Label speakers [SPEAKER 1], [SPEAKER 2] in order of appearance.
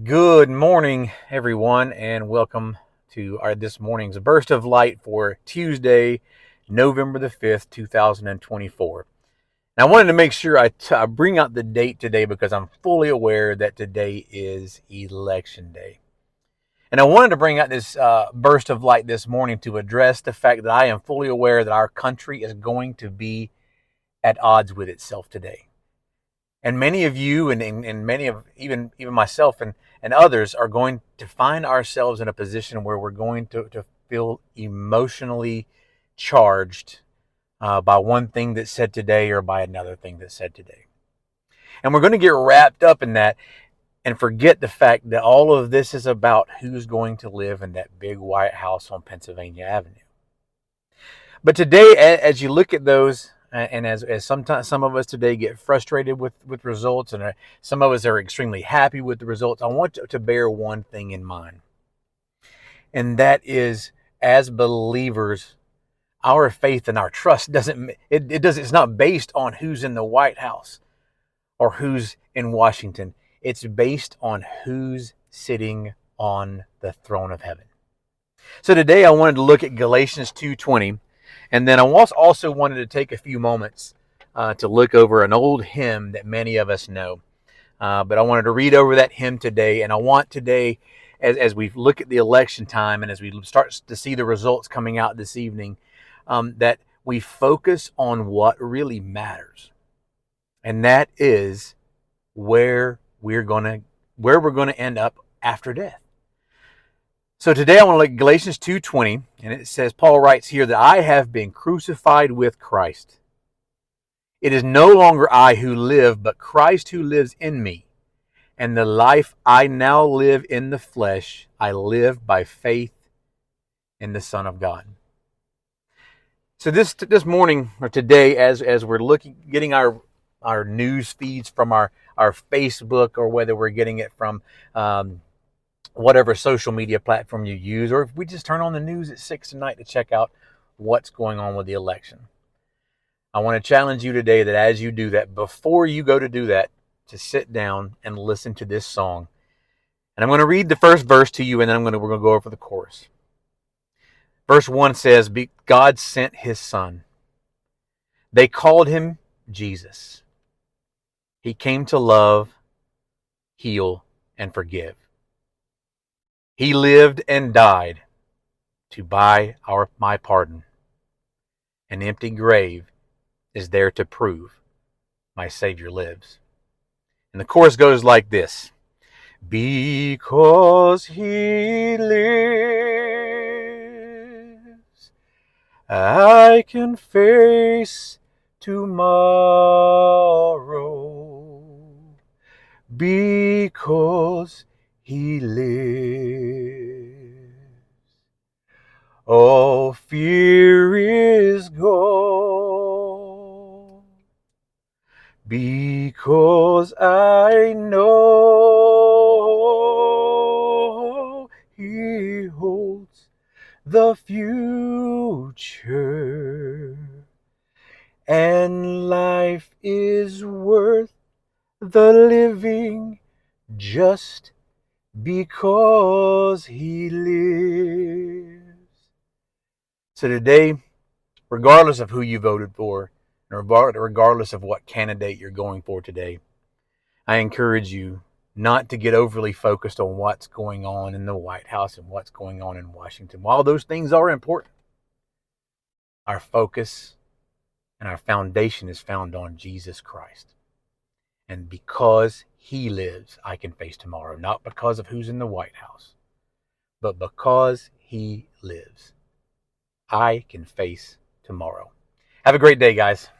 [SPEAKER 1] Good morning, everyone, and welcome to this morning's burst of light for Tuesday, November the 5th, 2024. Now, I wanted to make sure I bring out the date today because I'm fully aware that today is Election Day. And I wanted to bring out this burst of light this morning to address the fact that I am fully aware that our country is going to be at odds with itself today. And many of you and many of even myself and others are going to find ourselves in a position where we're going to feel emotionally charged by one thing that's said today or by another thing that's said today. And we're going to get wrapped up in that and forget the fact that all of this is about who's going to live in that big white house on Pennsylvania Avenue. But today, as you look at those, and as sometimes some of us today get frustrated with results, and some of us are extremely happy with the results, I want to bear one thing in mind, and that is, as believers, our faith and our trust it's not based on who's in the White House or who's in Washington. It's based on who's sitting on the throne of heaven. So today I wanted to look at Galatians 2:20. And then I also wanted to take a few moments to look over an old hymn that many of us know. But I wanted to read over that hymn today. And I want today, as we look at the election time and as we start to see the results coming out this evening, that we focus on what really matters. And that is where we're going to end up after death. So today I want to look at Galatians 2:20, and it says, Paul writes here that I have been crucified with Christ. It is no longer I who live, but Christ who lives in me. And the life I now live in the flesh, I live by faith in the Son of God. So this morning or today, as we're getting our news feeds from our Facebook, or whether we're getting it from whatever social media platform you use, or if we just turn on the news at 6 tonight to check out what's going on with the election. I want to challenge you today that as you do that, before you go to do that, to sit down and listen to this song. And I'm going to read the first verse to you, and then we're going to go over the chorus. Verse 1 says, God sent his son. They called him Jesus. He came to love, heal, and forgive. He lived and died to buy my pardon. An empty grave is there to prove my Savior lives. And the chorus goes like this. Because he lives, I can face tomorrow. Because he lives, all fear is gone, because I know he holds the future, and life is worth the living just because he lives. So today, regardless of who you voted for, regardless of what candidate you're going for today, I encourage you not to get overly focused on what's going on in the White House and what's going on in Washington. While those things are important, our focus and our foundation is found on Jesus Christ. And because he lives, I can face tomorrow. Not because of who's in the White House, but because he lives, I can face tomorrow. Have a great day, guys.